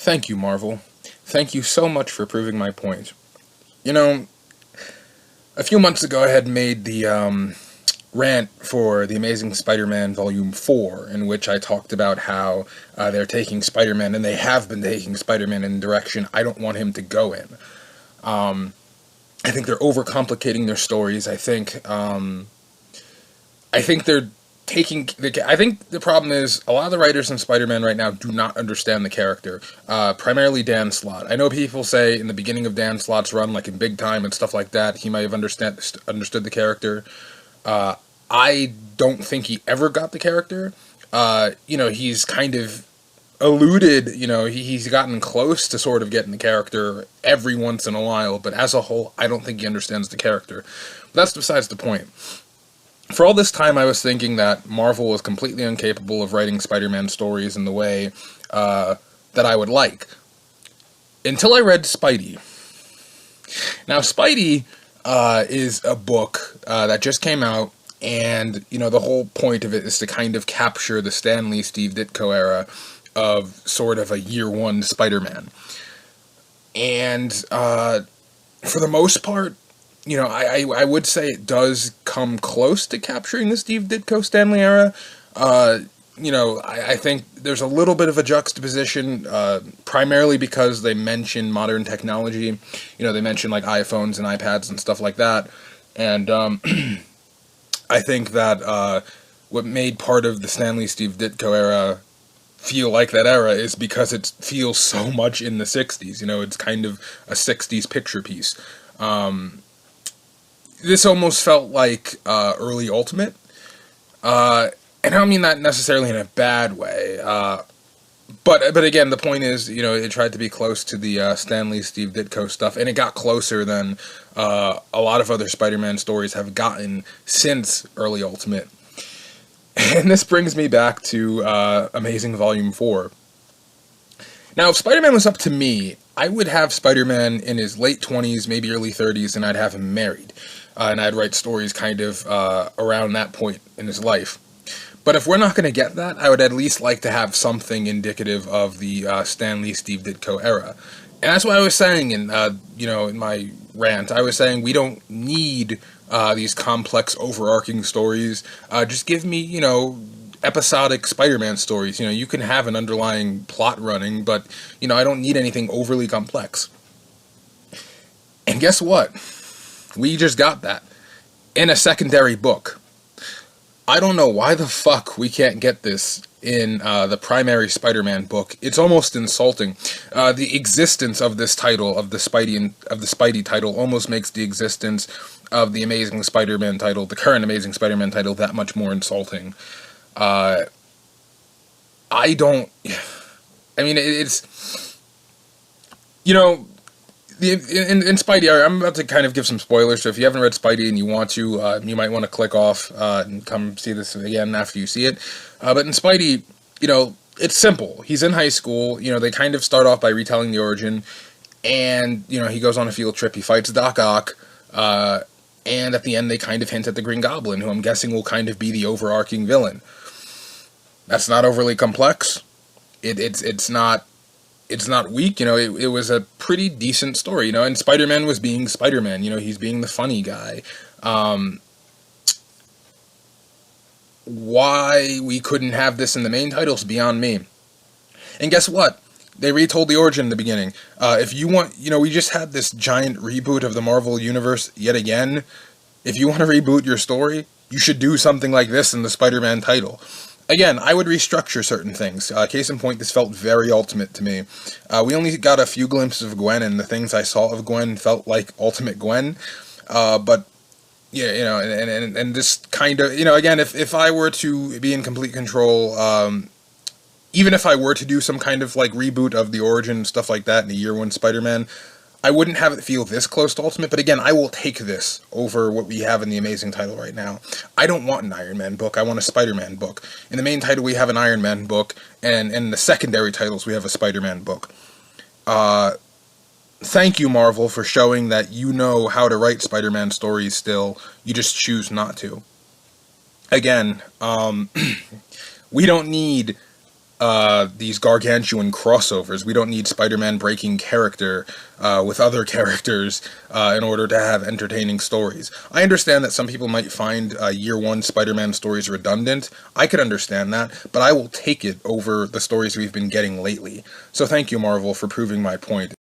Thank you, Marvel. Thank you so much for proving my point. You know, a few months ago I had made the rant for The Amazing Spider-Man Volume 4, in which I talked about how they're taking Spider-Man, and they have been taking Spider-Man in a direction I don't want him to go in. I think they're overcomplicating their stories. I think they're taking. I think the problem is a lot of the writers in Spider-Man right now do not understand the character. Primarily Dan Slott. I know people say in the beginning of Dan Slott's run, like in Big Time and stuff like that, he might have understood the character. I don't think he ever got the character. He's kind of alluded, he's gotten close to sort of getting the character every once in a while, but as a whole, I don't think he understands the character. But that's besides the point. For all this time, I was thinking that Marvel was completely incapable of writing Spider-Man stories in the way that I would like. Until I read Spidey. Now, Spidey is a book that just came out, and, the whole point of it is to kind of capture the Stan Lee, Steve Ditko era of sort of a year one Spider-Man. And for the most part, I would say it does come close to capturing the Steve Ditko Stan Lee era. I think there's a little bit of a juxtaposition, primarily because they mention modern technology. They mention like iPhones and iPads and stuff like that. And I think that what made part of the Stan Lee, Steve Ditko era feel like that era is because it feels so much in the 60s. It's kind of a 60s picture piece. This almost felt like early Ultimate. And I don't mean that necessarily in a bad way. But again, the point is, it tried to be close to the Stan Lee, Steve Ditko stuff, and it got closer than a lot of other Spider-Man stories have gotten since early Ultimate. And this brings me back to Amazing Volume 4. Now, if Spider-Man was up to me, I would have Spider-Man in his late 20s, maybe early 30s, and I'd have him married. And I'd write stories kind of around that point in his life. But if we're not going to get that, I would at least like to have something indicative of the Stan Lee, Steve Ditko era. And that's what I was saying in my rant. I was saying we don't need these complex, overarching stories. Just give me, episodic Spider-Man stories. You can have an underlying plot running, but, I don't need anything overly complex. And guess what? We just got that in a secondary book. I don't know why the fuck we can't get this in the primary Spider-Man book. It's almost insulting. The existence of this title, of the Spidey title, almost makes the existence of the Amazing Spider-Man title, the current Amazing Spider-Man title, that much more insulting. It's, in Spidey, I'm about to kind of give some spoilers, so if you haven't read Spidey and you want to, you might want to click off and come see this again after you see it. But in Spidey, it's simple. He's in high school, they kind of start off by retelling the origin, and, he goes on a field trip, he fights Doc Ock, and at the end they kind of hint at the Green Goblin, who I'm guessing will kind of be the overarching villain. That's not overly complex. It's not weak, it was a pretty decent story, and Spider-Man was being Spider-Man, he's being the funny guy. Why we couldn't have this in the main title's beyond me. And guess what? They retold the origin in the beginning. If you want, we just had this giant reboot of the Marvel Universe yet again. If you want to reboot your story, you should do something like this in the Spider-Man title. Again, I would restructure certain things. Case in point, this felt very Ultimate to me. We only got a few glimpses of Gwen, and the things I saw of Gwen felt like Ultimate Gwen. But, yeah, and this kind of, again, if I were to be in complete control, even if I were to do some kind of, like, reboot of the origin and stuff like that in the year one Spider-Man, I wouldn't have it feel this close to Ultimate, but again, I will take this over what we have in the Amazing title right now. I don't want an Iron Man book, I want a Spider-Man book. In the main title, we have an Iron Man book, and in the secondary titles, we have a Spider-Man book. Thank you, Marvel, for showing that you know how to write Spider-Man stories still, you just choose not to. Again, we don't need these gargantuan crossovers. We don't need Spider-Man breaking character with other characters in order to have entertaining stories. I understand that some people might find year one Spider-Man stories redundant. I could understand that, but I will take it over the stories we've been getting lately. So thank you, Marvel, for proving my point.